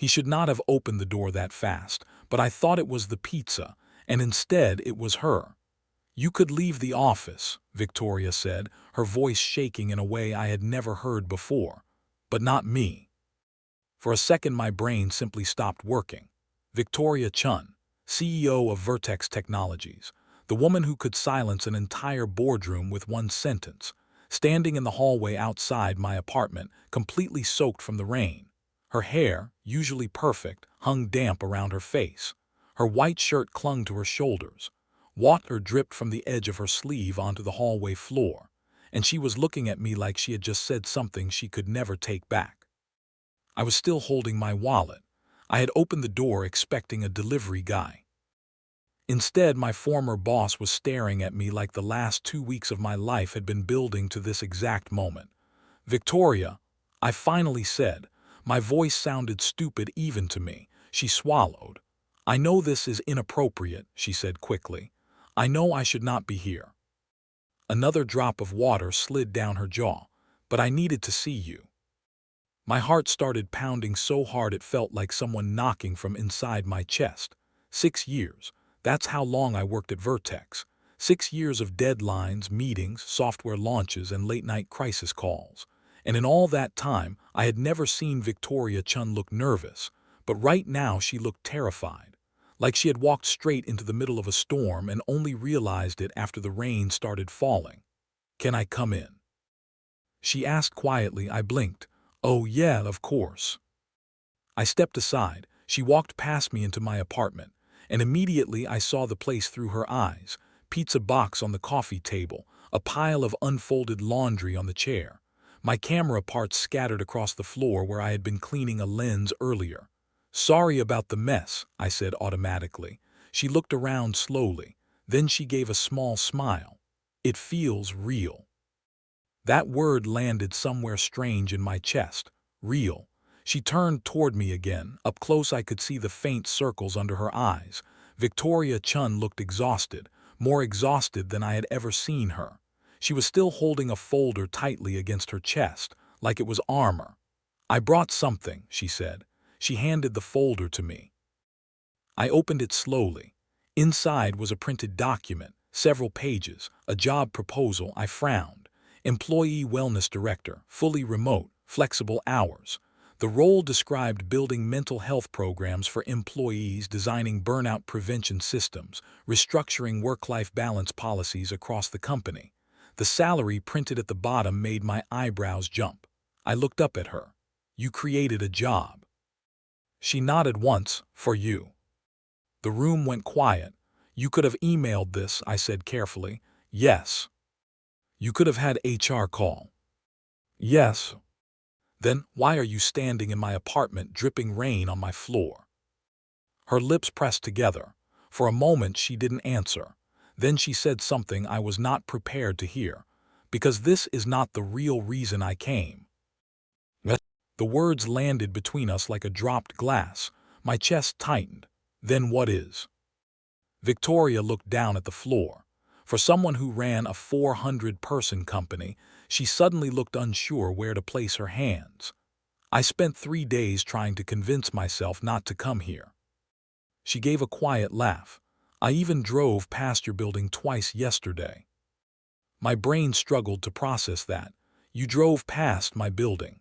He should not have opened the door that fast, but I thought it was the pizza, and instead it was her. "You could leave the office," Victoria said, her voice shaking in a way I had never heard before. "But not me." For a second my brain simply stopped working. Victoria Chun, CEO of Vertex Technologies, the woman who could silence an entire boardroom with one sentence, standing in the hallway outside my apartment, completely soaked from the rain. Her hair, usually perfect, hung damp around her face. Her white shirt clung to her shoulders. Water dripped from the edge of her sleeve onto the hallway floor, and she was looking at me like she had just said something she could never take back. I was still holding my wallet. I had opened the door expecting a delivery guy. Instead, my former boss was staring at me like the last 2 weeks of my life had been building to this exact moment. "Victoria," I finally said. My voice sounded stupid even to me. She swallowed. "I know this is inappropriate," she said quickly. "I know I should not be here." Another drop of water slid down her jaw. "But I needed to see you." My heart started pounding so hard it felt like someone knocking from inside my chest. 6 years. That's how long I worked at Vertex. 6 years of deadlines, meetings, software launches, and late-night crisis calls. And in all that time, I had never seen Victoria Chun look nervous, but right now she looked terrified, like she had walked straight into the middle of a storm and only realized it after the rain started falling. "Can I come in?" she asked quietly. I blinked. "Oh yeah, of course." I stepped aside. She walked past me into my apartment, and immediately I saw the place through her eyes. Pizza box on the coffee table, a pile of unfolded laundry on the chair, my camera parts scattered across the floor where I had been cleaning a lens earlier. "Sorry about the mess," I said automatically. She looked around slowly. Then she gave a small smile. "It feels real." That word landed somewhere strange in my chest. Real. She turned toward me again. Up close I could see the faint circles under her eyes. Victoria Chun looked exhausted, more exhausted than I had ever seen her. She was still holding a folder tightly against her chest, like it was armor. "I brought something," she said. She handed the folder to me. I opened it slowly. Inside was a printed document, several pages, a job proposal. I frowned. Employee Wellness Director, fully remote, flexible hours. The role described building mental health programs for employees, designing burnout prevention systems, restructuring work-life balance policies across the company. The salary printed at the bottom made my eyebrows jump. I looked up at her. "You created a job." She nodded once. "For you." The room went quiet. "You could have emailed this," I said carefully. "Yes." "You could have had HR call." "Yes." "Then why are you standing in my apartment dripping rain on my floor?" Her lips pressed together. For a moment she didn't answer. Then she said something I was not prepared to hear. "Because this is not the real reason I came." The words landed between us like a dropped glass. My chest tightened. "Then what is?" Victoria looked down at the floor. For someone who ran a 400-person company, she suddenly looked unsure where to place her hands. "I spent 3 days trying to convince myself not to come here." She gave a quiet laugh. "I even drove past your building twice yesterday." My brain struggled to process that. "You drove past my building?"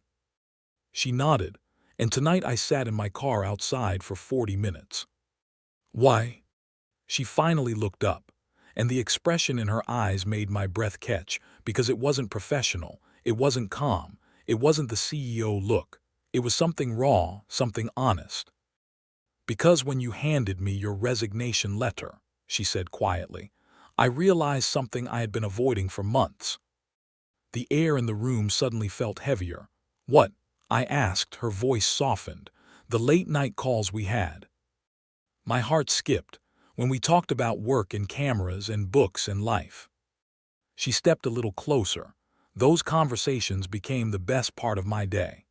She nodded. "And tonight I sat in my car outside for 40 minutes. "Why?" She finally looked up, and the expression in her eyes made my breath catch, because it wasn't professional, it wasn't calm, it wasn't the CEO look. It was something raw, something honest. "Because when you handed me your resignation letter," she said quietly, "I realized something I had been avoiding for months." The air in the room suddenly felt heavier. "What?" I asked, her voice softened. "The late-night calls we had." My heart skipped, when we talked about work and cameras and books and life. She stepped a little closer. "Those conversations became the best part of my day."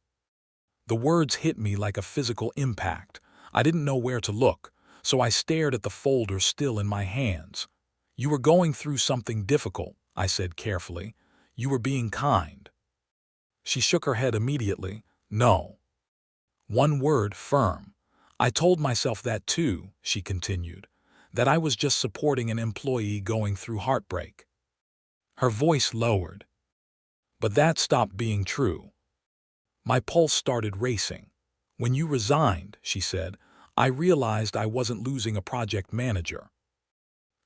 The words hit me like a physical impact. I didn't know where to look, so I stared at the folder still in my hands. "You were going through something difficult," I said carefully. "You were being kind." She shook her head immediately. "No." One word, firm. I told myself that too, she continued, that I was just supporting an employee going through heartbreak. Her voice lowered. But that stopped being true. My pulse started racing. When you resigned, she said, I realized I wasn't losing a project manager.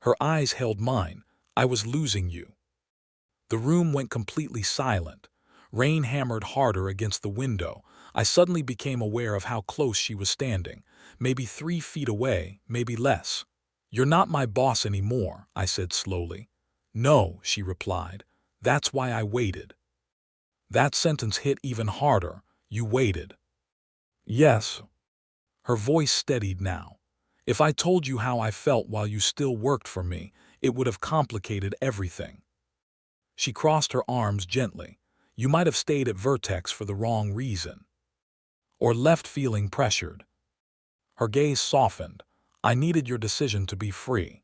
Her eyes held mine. I was losing you. The room went completely silent. Rain hammered harder against the window. I suddenly became aware of how close she was standing. Maybe 3 feet away, maybe less. You're not my boss anymore, I said slowly. No, she replied. That's why I waited. That sentence hit even harder. You waited. Yes. Her voice steadied now. If I told you how I felt while you still worked for me, it would have complicated everything. She crossed her arms gently. You might have stayed at Vertex for the wrong reason. Or left feeling pressured. Her gaze softened. I needed your decision to be free.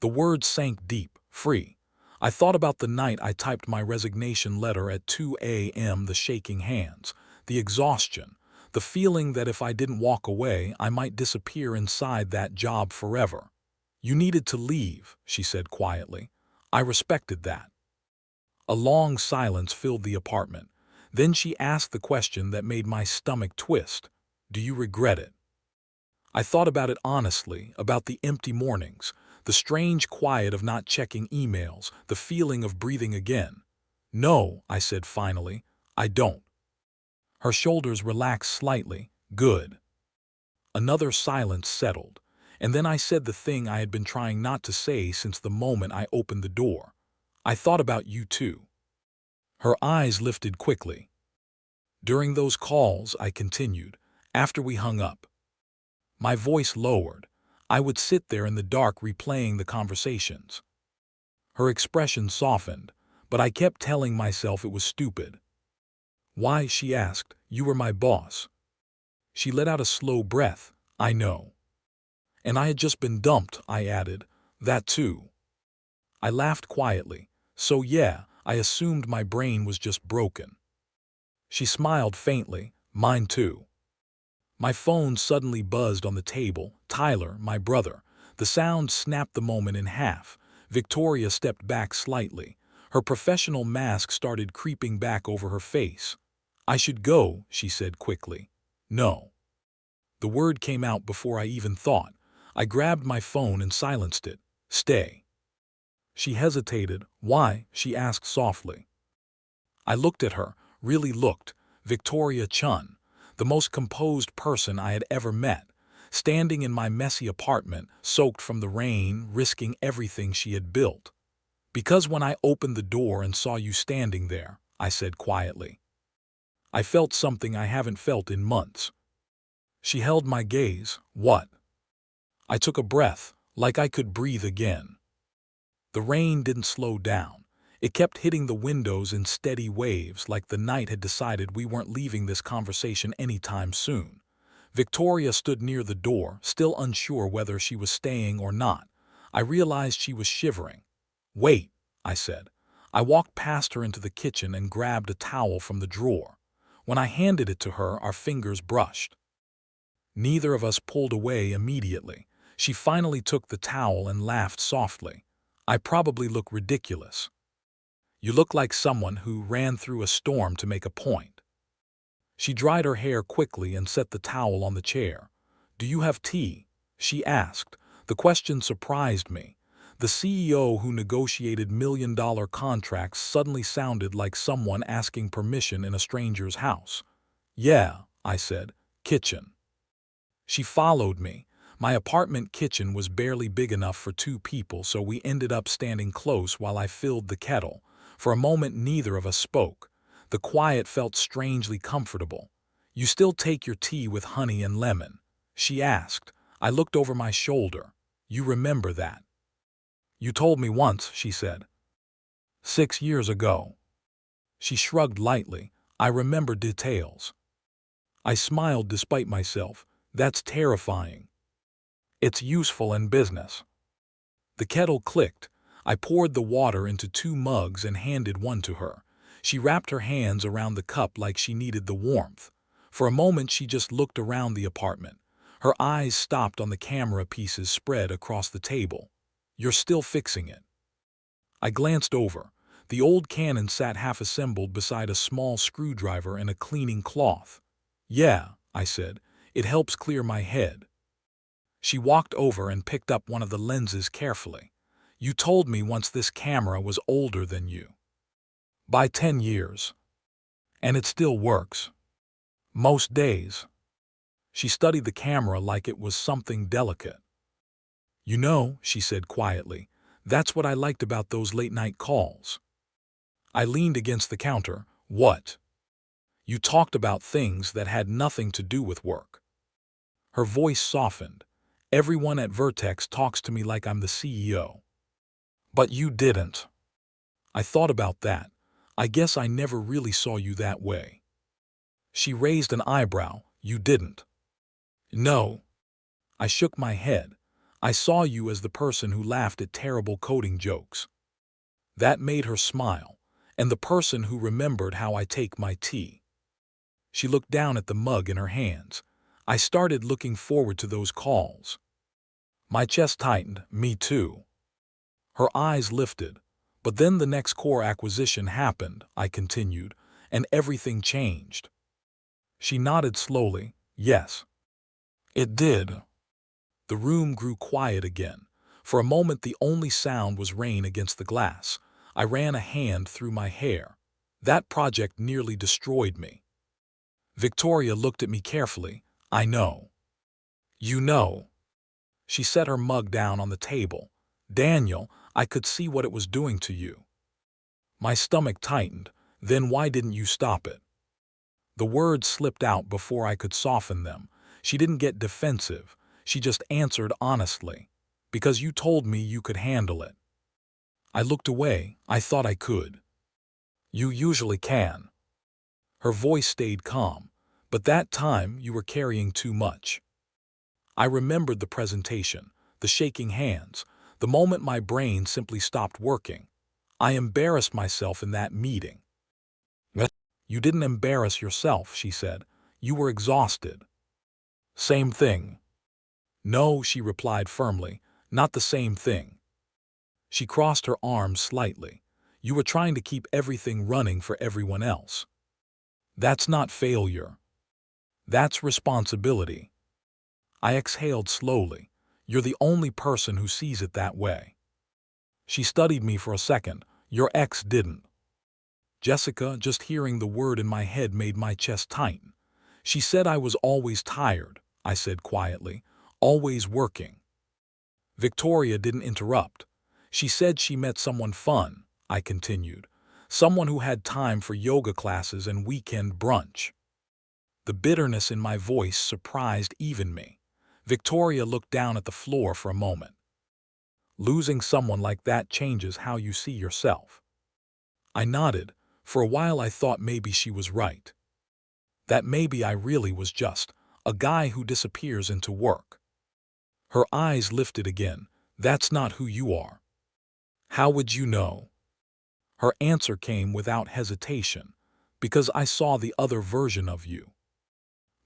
The words sank deep. Free. I thought about the night I typed my resignation letter at 2 a.m., the shaking hands, the exhaustion, the feeling that if I didn't walk away, I might disappear inside that job forever. You needed to leave, she said quietly. I respected that. A long silence filled the apartment. Then she asked the question that made my stomach twist. Do you regret it? I thought about it honestly, about the empty mornings, the strange quiet of not checking emails, the feeling of breathing again. No, I said finally, I don't. Her shoulders relaxed slightly. Good. Another silence settled, and then I said the thing I had been trying not to say since the moment I opened the door. I thought about you too. Her eyes lifted quickly. During those calls, I continued, after we hung up. My voice lowered. I would sit there in the dark replaying the conversations. Her expression softened, but I kept telling myself it was stupid. Why, she asked, you were my boss. She let out a slow breath. I know. And I had just been dumped, I added. That too. I laughed quietly. So yeah, I assumed my brain was just broken. She smiled faintly. Mine too. My phone suddenly buzzed on the table. Tyler, my brother. The sound snapped the moment in half. Victoria stepped back slightly. Her professional mask started creeping back over her face. I should go, she said quickly. No. The word came out before I even thought. I grabbed my phone and silenced it. Stay. She hesitated. Why? She asked softly. I looked at her, really looked. Victoria Chun, the most composed person I had ever met, standing in my messy apartment, soaked from the rain, risking everything she had built. Because when I opened the door and saw you standing there, I said quietly. I felt something I haven't felt in months. She held my gaze. What? I took a breath, like I could breathe again. The rain didn't slow down. It kept hitting the windows in steady waves, like the night had decided we weren't leaving this conversation anytime soon. Victoria stood near the door, still unsure whether she was staying or not. I realized she was shivering. Wait, I said. I walked past her into the kitchen and grabbed a towel from the drawer. When I handed it to her, our fingers brushed. Neither of us pulled away immediately. She finally took the towel and laughed softly. I probably look ridiculous. You look like someone who ran through a storm to make a point. She dried her hair quickly and set the towel on the chair. Do you have tea? She asked. The question surprised me. The CEO who negotiated million-dollar contracts suddenly sounded like someone asking permission in a stranger's house. Yeah, I said. Kitchen. She followed me. My apartment kitchen was barely big enough for 2 people, so we ended up standing close while I filled the kettle. For a moment, neither of us spoke. The quiet felt strangely comfortable. You still take your tea with honey and lemon? She asked. I looked over my shoulder. You remember that? You told me once, she said. 6 years ago. She shrugged lightly. I remember details. I smiled despite myself. That's terrifying. It's useful in business. The kettle clicked. I poured the water into 2 mugs and handed one to her. She wrapped her hands around the cup like she needed the warmth. For a moment she just looked around the apartment. Her eyes stopped on the camera pieces spread across the table. "You're still fixing it." I glanced over. The old Canon sat half-assembled beside a small screwdriver and a cleaning cloth. "Yeah," I said, "it helps clear my head." She walked over and picked up one of the lenses carefully. "You told me once this camera was older than you. By 10 years. And it still works. Most days." She studied the camera like it was something delicate. "You know," she said quietly, "that's what I liked about those late-night calls." I leaned against the counter. "What?" "You talked about things that had nothing to do with work." Her voice softened. "Everyone at Vertex talks to me like I'm the CEO. But you didn't." I thought about that. "I guess I never really saw you that way." She raised an eyebrow. "You didn't?" "No." I shook my head. "I saw you as the person who laughed at terrible coding jokes." That made her smile. "And the person who remembered how I take my tea." She looked down at the mug in her hands. "I started looking forward to those calls." My chest tightened. "Me too." Her eyes lifted. "But then the next core acquisition happened," I continued, "and everything changed." She nodded slowly. "Yes. It did." The room grew quiet again. For a moment the only sound was rain against the glass. I ran a hand through my hair. "That project nearly destroyed me." Victoria looked at me carefully. "I know." "You know." She set her mug down on the table. "Daniel, I could see what it was doing to you." My stomach tightened. "Then why didn't you stop it?" The words slipped out before I could soften them. She didn't get defensive. She just answered honestly. "Because you told me you could handle it." I looked away. "I thought I could." "You usually can." Her voice stayed calm. "But that time you were carrying too much." I remembered the presentation, the shaking hands, the moment my brain simply stopped working. I embarrassed myself in that meeting. "You didn't embarrass yourself," she said. "You were exhausted." "Same thing." "No," she replied firmly, "not the same thing." She crossed her arms slightly. "You were trying to keep everything running for everyone else. That's not failure. That's responsibility." I exhaled slowly. "You're the only person who sees it that way." She studied me for a second. "Your ex didn't." Jessica, just hearing the word in my head made my chest tighten. "She said I was always tired," I said quietly. "Always working." Victoria didn't interrupt. "She said she met someone fun," I continued. "Someone who had time for yoga classes and weekend brunch." The bitterness in my voice surprised even me. Victoria looked down at the floor for a moment. "Losing someone like that changes how you see yourself." I nodded. For a while I thought maybe she was right. That maybe I really was just a guy who disappears into work. Her eyes lifted again. "That's not who you are." "How would you know?" Her answer came without hesitation. "Because I saw the other version of you."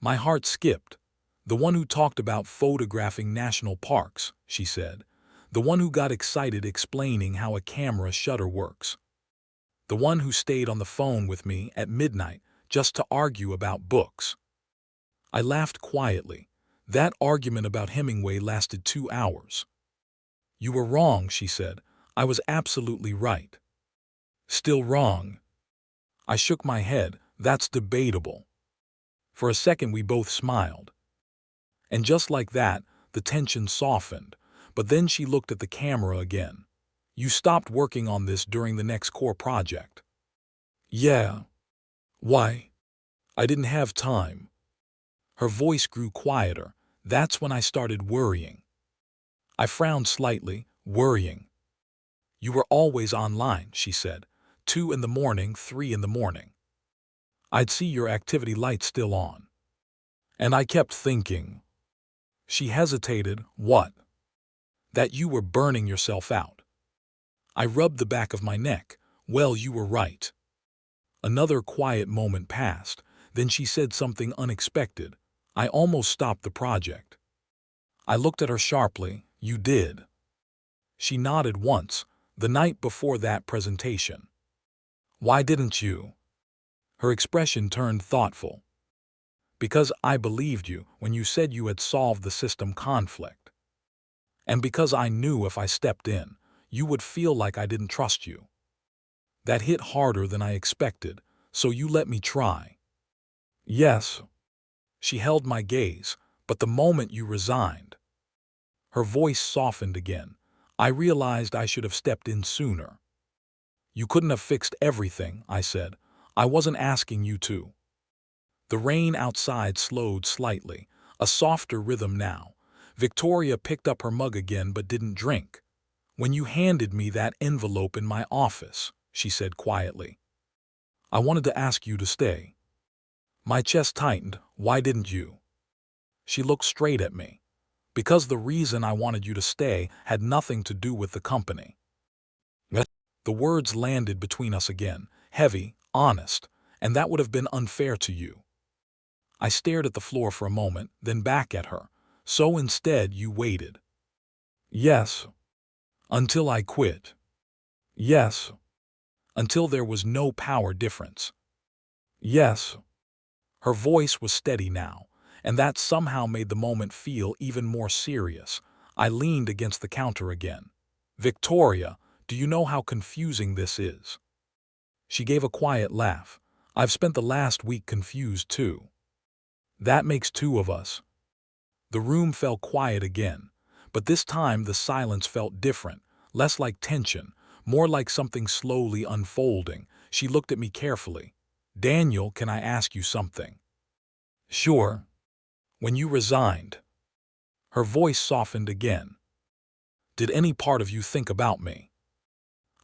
My heart skipped. "The one who talked about photographing national parks," she said. "The one who got excited explaining how a camera shutter works. The one who stayed on the phone with me at midnight just to argue about books." I laughed quietly. "That argument about Hemingway lasted 2 hours." "You were wrong," she said. "I was absolutely right." "Still wrong." I shook my head. "That's debatable." For a second we both smiled. And just like that, the tension softened. But then she looked at the camera again. "You stopped working on this during the next core project." "Yeah." "Why?" "I didn't have time." Her voice grew quieter. "That's when I started worrying." I frowned slightly. "Worrying?" "You were always online," she said. 2 in the morning, 3 in the morning. I'd see your activity light still on. And I kept thinking." She hesitated. "What?" "That you were burning yourself out." I rubbed the back of my neck. "Well, you were right." Another quiet moment passed. Then she said something unexpected. I almost stopped the project. I looked at her sharply. You did. She nodded once, the night before that presentation. Why didn't you? Her expression turned thoughtful. Because I believed you when you said you had solved the system conflict. And because I knew if I stepped in, you would feel like I didn't trust you. That hit harder than I expected, so you let me try. Yes. She held my gaze, but the moment you resigned. Her voice softened again. I realized I should have stepped in sooner. You couldn't have fixed everything, I said. I wasn't asking you to. The rain outside slowed slightly, a softer rhythm now. Victoria picked up her mug again but didn't drink. When you handed me that envelope in my office, she said quietly, I wanted to ask you to stay. My chest tightened. Why didn't you? She looked straight at me. Because the reason I wanted you to stay had nothing to do with the company. The words landed between us again, heavy, honest, and that would have been unfair to you. I stared at the floor for a moment, then back at her. So instead you waited. Yes. Until I quit. Yes. Until there was no power difference. Yes. Her voice was steady now, and that somehow made the moment feel even more serious. I leaned against the counter again. Victoria, do you know how confusing this is? She gave a quiet laugh. I've spent the last week confused too. That makes two of us. The room fell quiet again, but this time the silence felt different, less like tension, more like something slowly unfolding. She looked at me carefully. Daniel, can I ask you something? Sure. When you resigned. Her voice softened again. Did any part of you think about me?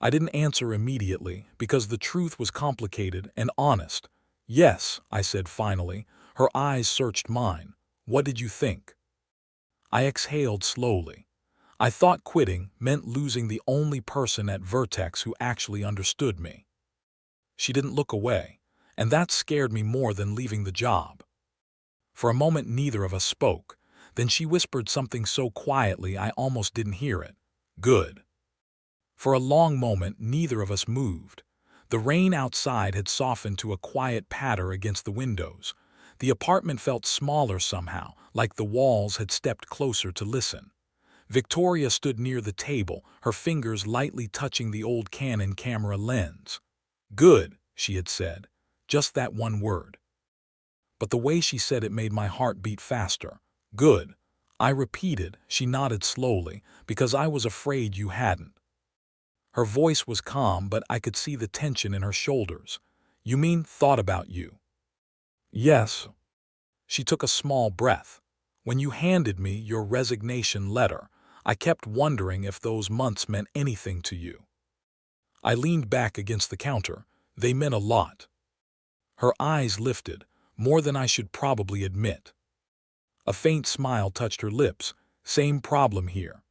I didn't answer immediately because the truth was complicated and honest. Yes, I said finally. Her eyes searched mine. What did you think? I exhaled slowly. I thought quitting meant losing the only person at Vertex who actually understood me. She didn't look away, and that scared me more than leaving the job. For a moment neither of us spoke. Then she whispered something so quietly I almost didn't hear it. Good. For a long moment neither of us moved. The rain outside had softened to a quiet patter against the windows. The apartment felt smaller somehow, like the walls had stepped closer to listen. Victoria stood near the table, her fingers lightly touching the old Canon camera lens. Good, she had said. Just that one word. But the way she said it made my heart beat faster. Good. I repeated. She nodded slowly, because I was afraid you hadn't. Her voice was calm, but I could see the tension in her shoulders. You mean thought about you? Yes. She took a small breath. When you handed me your resignation letter, I kept wondering if those months meant anything to you. I leaned back against the counter. They meant a lot. Her eyes lifted, more than I should probably admit. A faint smile touched her lips. Same problem here.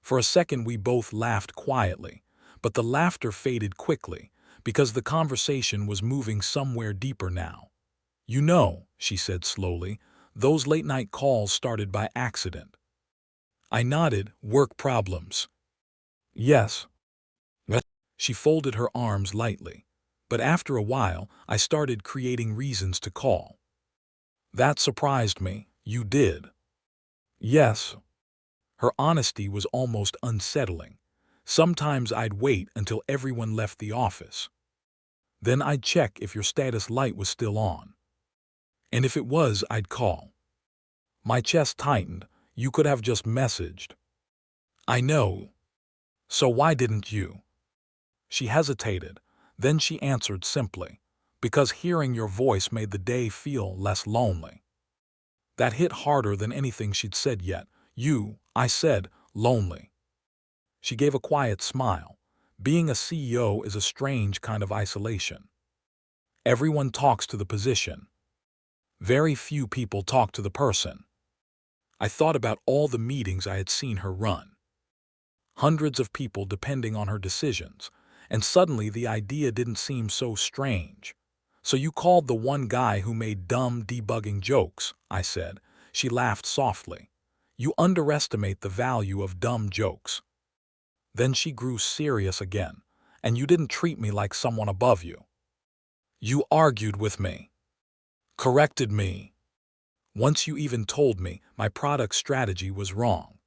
For a second we both laughed quietly, but the laughter faded quickly because the conversation was moving somewhere deeper now. You know, she said slowly, those late-night calls started by accident. I nodded. Work problems. Yes. She folded her arms lightly. But after a while, I started creating reasons to call. That surprised me. You did. Yes. Her honesty was almost unsettling. Sometimes I'd wait until everyone left the office. Then I'd check if your status light was still on. And if it was, I'd call. My chest tightened. You could have just messaged. I know. So why didn't you? She hesitated. Then she answered simply. Because hearing your voice made the day feel less lonely. That hit harder than anything she'd said yet. I said, lonely. She gave a quiet smile. Being a CEO is a strange kind of isolation. Everyone talks to the position. Very few people talk to the person. I thought about all the meetings I had seen her run. Hundreds of people depending on her decisions, and suddenly the idea didn't seem so strange. So you called the one guy who made dumb debugging jokes, I said. She laughed softly. You underestimate the value of dumb jokes. Then she grew serious again. And you didn't treat me like someone above you. You argued with me, corrected me. Once you even told me my product strategy was wrong.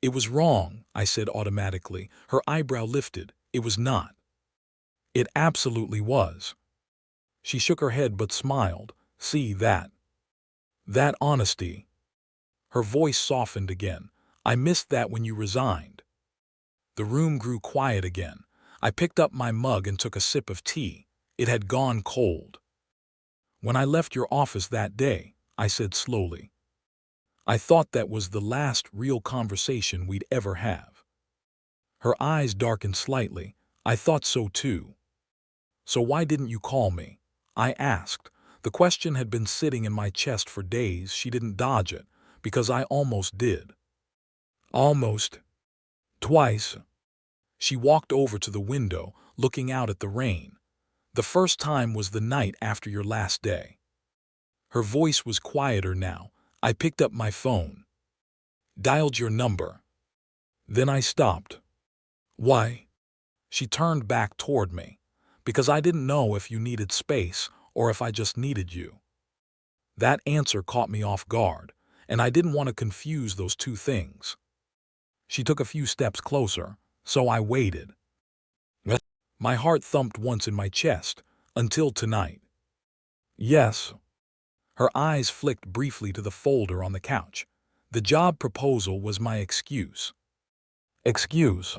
It was wrong, I said automatically. Her eyebrow lifted. It was not. It absolutely was. She shook her head but smiled. See that? That honesty. Her voice softened again. I missed that when you resigned. The room grew quiet again. I picked up my mug and took a sip of tea. It had gone cold. When I left your office that day, I said slowly, I thought that was the last real conversation we'd ever have. Her eyes darkened slightly. I thought so too. So why didn't you call me? I asked. The question had been sitting in my chest for days. She didn't dodge it, because I almost did. Almost. Twice. She walked over to the window, looking out at the rain. The first time was the night after your last day. Her voice was quieter now. I picked up my phone. Dialed your number. Then I stopped. Why? She turned back toward me. Because I didn't know if you needed space or if I just needed you. That answer caught me off guard, and I didn't want to confuse those two things. She took a few steps closer, so I waited. My heart thumped once in my chest, until tonight. Yes. Her eyes flicked briefly to the folder on the couch. The job proposal was my excuse. Excuse?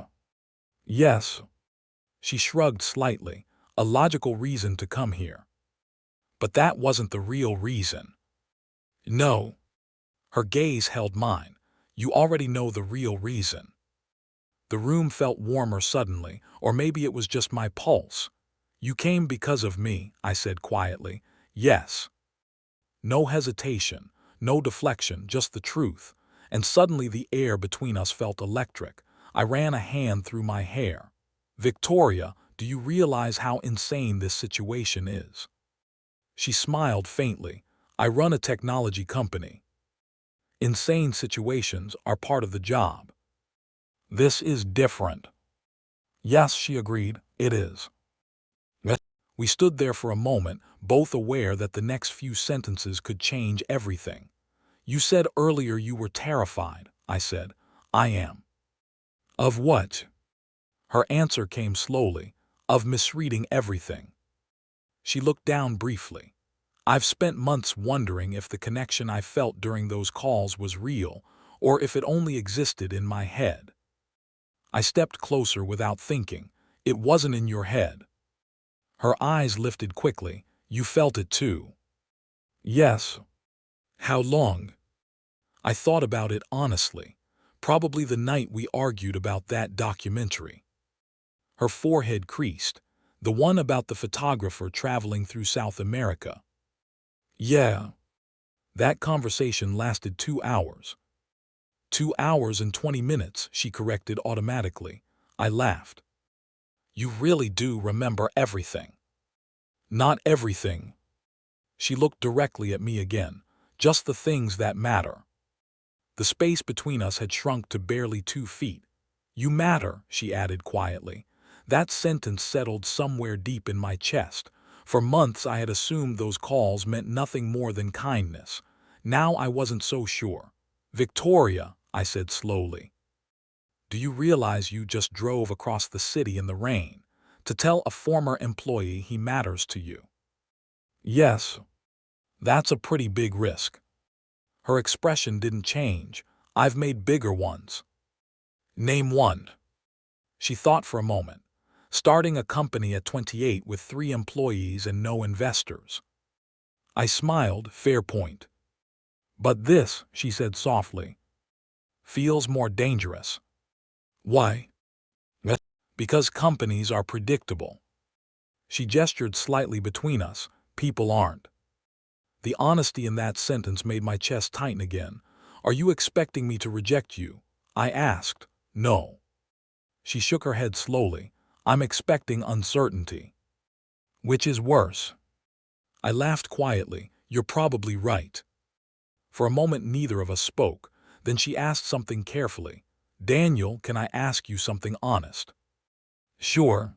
Yes. She shrugged slightly, a logical reason to come here. But that wasn't the real reason. No. Her gaze held mine. You already know the real reason. The room felt warmer suddenly, or maybe it was just my pulse. You came because of me, I said quietly. Yes. No hesitation, no deflection, just the truth. And suddenly the air between us felt electric. I ran a hand through my hair. Victoria, do you realize how insane this situation is? She smiled faintly. I run a technology company. Insane situations are part of the job. This is different. Yes, she agreed, it is. We stood there for a moment, both aware that the next few sentences could change everything. You said earlier you were terrified, I said. I am. Of what? Her answer came slowly. Of misreading everything. She looked down briefly. I've spent months wondering if the connection I felt during those calls was real, or if it only existed in my head. I stepped closer without thinking. It wasn't in your head. Her eyes lifted quickly. You felt it too. Yes. How long? I thought about it honestly. Probably the night we argued about that documentary. Her forehead creased. The one about the photographer traveling through South America. Yeah. That conversation lasted 2 hours. 2 hours and 20 minutes, she corrected automatically. I laughed. You really do remember everything. Not everything. She looked directly at me again. Just the things that matter. The space between us had shrunk to barely 2 feet. You matter, she added quietly. That sentence settled somewhere deep in my chest. For months I had assumed those calls meant nothing more than kindness. Now I wasn't so sure. Victoria, I said slowly. Do you realize you just drove across the city in the rain to tell a former employee he matters to you? Yes. That's a pretty big risk. Her expression didn't change. I've made bigger ones. Name one. She thought for a moment. Starting a company at 28 with 3 employees and no investors. I smiled, fair point. But this, she said softly, feels more dangerous. Why? Because companies are predictable. She gestured slightly between us. People aren't. The honesty in that sentence made my chest tighten again. Are you expecting me to reject you? I asked. No. She shook her head slowly. I'm expecting uncertainty. Which is worse? I laughed quietly. You're probably right. For a moment neither of us spoke. Then she asked something carefully. Daniel, can I ask you something honest? Sure.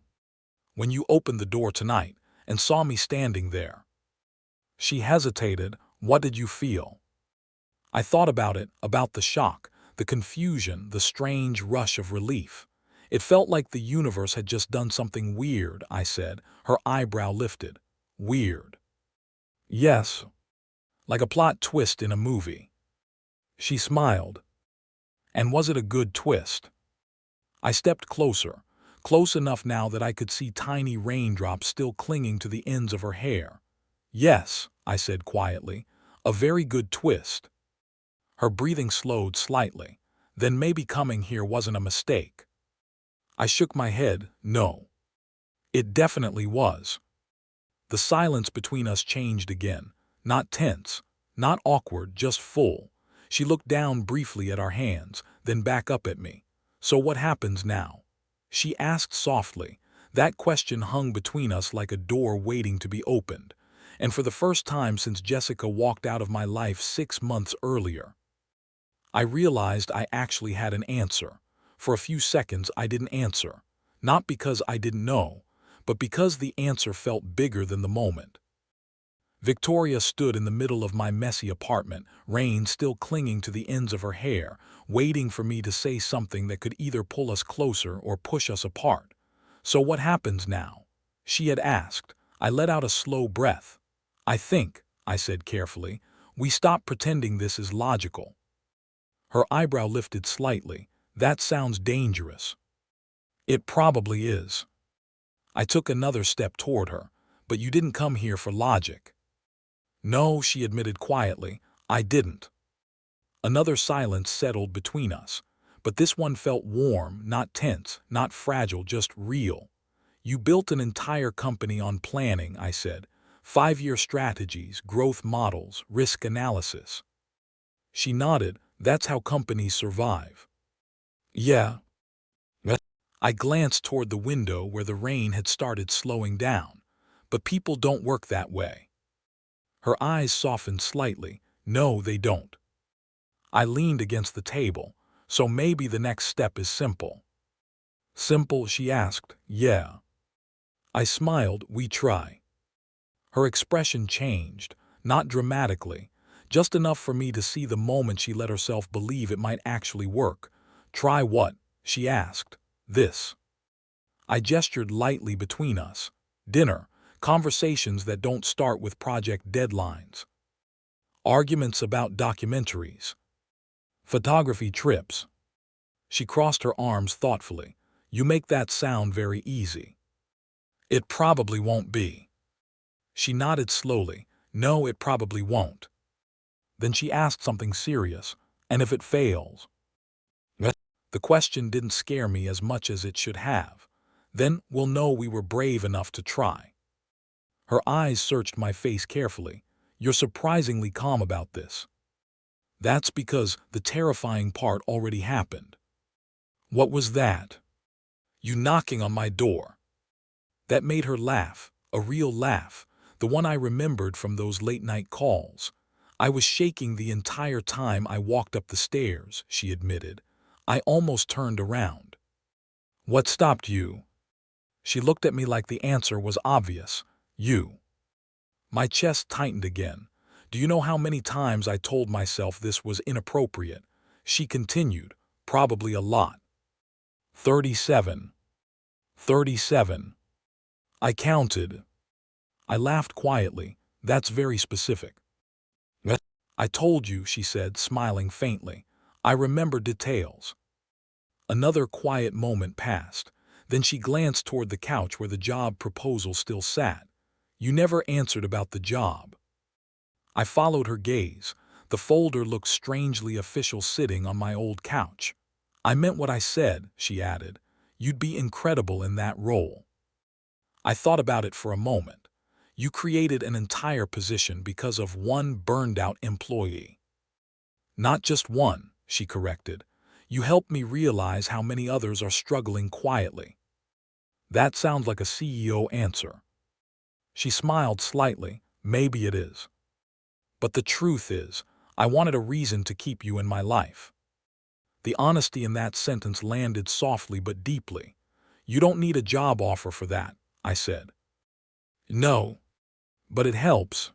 When you opened the door tonight and saw me standing there. She hesitated. What did you feel? I thought about it, about the shock, the confusion, the strange rush of relief. It felt like the universe had just done something weird, I said, her eyebrow lifted. Weird. Yes. Like a plot twist in a movie. She smiled. And was it a good twist? I stepped closer, close enough now that I could see tiny raindrops still clinging to the ends of her hair. Yes, I said quietly, a very good twist. Her breathing slowed slightly. Then maybe coming here wasn't a mistake. I shook my head. No. It definitely was. The silence between us changed again. Not tense, not awkward, just full. She looked down briefly at our hands, then back up at me. So what happens now? She asked softly. That question hung between us like a door waiting to be opened. And for the first time since Jessica walked out of my life 6 months earlier, I realized I actually had an answer. For a few seconds I didn't answer. Not because I didn't know, but because the answer felt bigger than the moment. Victoria stood in the middle of my messy apartment, rain still clinging to the ends of her hair, waiting for me to say something that could either pull us closer or push us apart. So what happens now? She had asked. I let out a slow breath. I think, I said carefully, we stop pretending this is logical. Her eyebrow lifted slightly. That sounds dangerous. It probably is. I took another step toward her. But you didn't come here for logic. No, she admitted quietly, I didn't. Another silence settled between us, but this one felt warm, not tense, not fragile, just real. You built an entire company on planning, I said. 5-year strategies, growth models, risk analysis. She nodded. That's how companies survive. Yeah. I glanced toward the window where the rain had started slowing down. But people don't work that way. Her eyes softened slightly. No, they don't. I leaned against the table. So maybe the next step is simple. Simple, she asked. Yeah. I smiled. We try. Her expression changed, not dramatically, just enough for me to see the moment she let herself believe it might actually work. Try what? She asked. This. I gestured lightly between us. Dinner. Conversations that don't start with project deadlines. Arguments about documentaries. Photography trips. She crossed her arms thoughtfully. You make that sound very easy. It probably won't be. She nodded slowly. No, it probably won't. Then she asked something serious. And if it fails? The question didn't scare me as much as it should have. Then we'll know we were brave enough to try. Her eyes searched my face carefully. You're surprisingly calm about this. That's because the terrifying part already happened. What was that? You knocking on my door. That made her laugh, a real laugh, the one I remembered from those late-night calls. I was shaking the entire time I walked up the stairs, she admitted. I almost turned around. What stopped you? She looked at me like the answer was obvious. You. My chest tightened again. Do you know how many times I told myself this was inappropriate? She continued. Probably a lot. 37. 37. I counted. I laughed quietly. That's very specific. I told you, she said, smiling faintly. I remember details. Another quiet moment passed. Then she glanced toward the couch where the job proposal still sat. You never answered about the job. I followed her gaze. The folder looked strangely official sitting on my old couch. I meant what I said, she added. You'd be incredible in that role. I thought about it for a moment. You created an entire position because of one burned-out employee. Not just one, she corrected. You helped me realize how many others are struggling quietly. That sounds like a CEO answer. She smiled slightly. Maybe it is. But the truth is, I wanted a reason to keep you in my life. The honesty in that sentence landed softly but deeply. You don't need a job offer for that, I said. No, but it helps.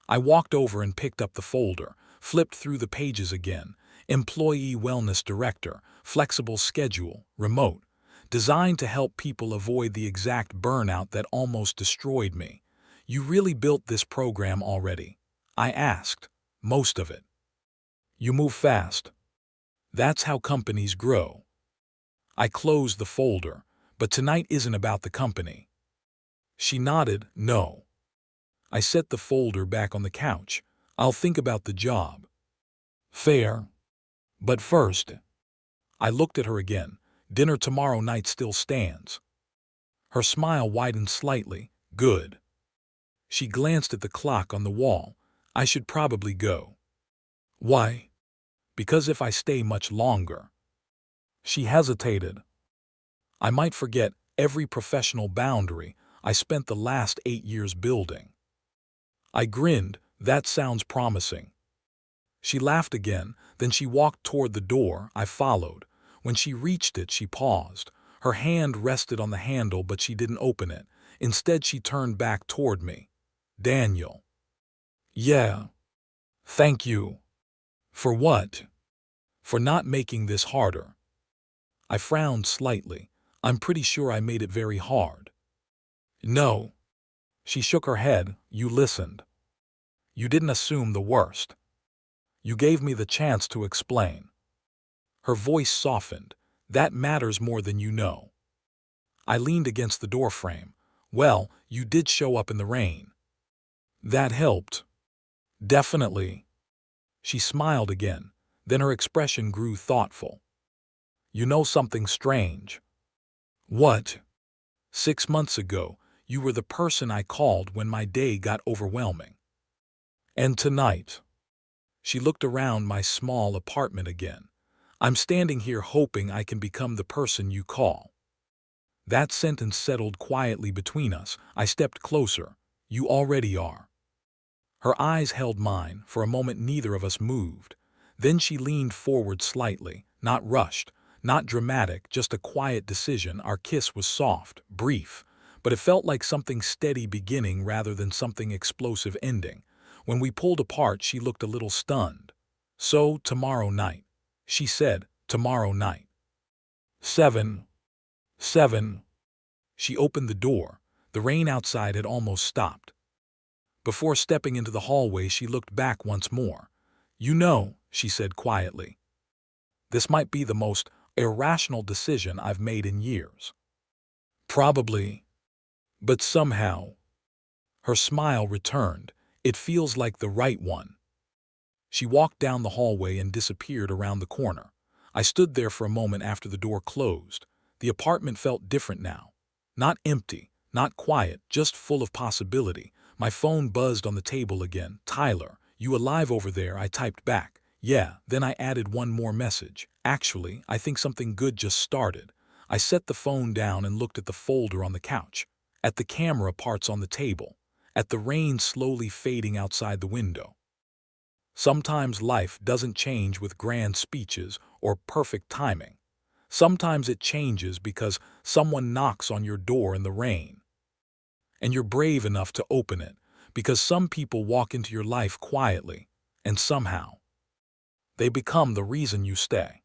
I walked over and picked up the folder, flipped through the pages again. Employee Wellness Director, flexible schedule, remote, designed to help people avoid the exact burnout that almost destroyed me. You really built this program already? I asked. Most of it. You move fast. That's how companies grow. I closed the folder, but tonight isn't about the company. She nodded, no. I set the folder back on the couch. I'll think about the job. Fair. But first, I looked at her again. Dinner tomorrow night still stands. Her smile widened slightly. Good. She glanced at the clock on the wall. I should probably go. Why? Because if I stay much longer. She hesitated. I might forget every professional boundary I spent the last 8 years building. I grinned. That sounds promising. She laughed again, then she walked toward the door. I followed. When she reached it, she paused. Her hand rested on the handle, but she didn't open it. Instead, she turned back toward me. Daniel. Yeah. Thank you. For what? For not making this harder. I frowned slightly. I'm pretty sure I made it very hard. No. She shook her head. You listened. You didn't assume the worst. You gave me the chance to explain. Her voice softened. That matters more than you know. I leaned against the doorframe. Well, you did show up in the rain. That helped. Definitely. She smiled again. Then her expression grew thoughtful. You know something strange. What? 6 months ago, you were the person I called when my day got overwhelming. And tonight. She looked around my small apartment again. I'm standing here hoping I can become the person you call. That sentence settled quietly between us. I stepped closer. You already are. Her eyes held mine. For a moment neither of us moved. Then she leaned forward slightly, not rushed, not dramatic, just a quiet decision. Our kiss was soft, brief, but it felt like something steady beginning rather than something explosive ending. When we pulled apart, she looked a little stunned. So, tomorrow night. She said, tomorrow night. 7. She opened the door. The rain outside had almost stopped. Before stepping into the hallway, she looked back once more. You know, she said quietly, this might be the most irrational decision I've made in years. Probably. But somehow. Her smile returned. It feels like the right one. She walked down the hallway and disappeared around the corner. I stood there for a moment after the door closed. The apartment felt different now. Not empty, not quiet, just full of possibility. My phone buzzed on the table again. Tyler, you alive over there? I typed back. Yeah, then I added one more message. Actually, I think something good just started. I set the phone down and looked at the folder on the couch, at the camera parts on the table, at the rain slowly fading outside the window. Sometimes life doesn't change with grand speeches or perfect timing. Sometimes it changes because someone knocks on your door in the rain. And you're brave enough to open it, because some people walk into your life quietly, and somehow they become the reason you stay.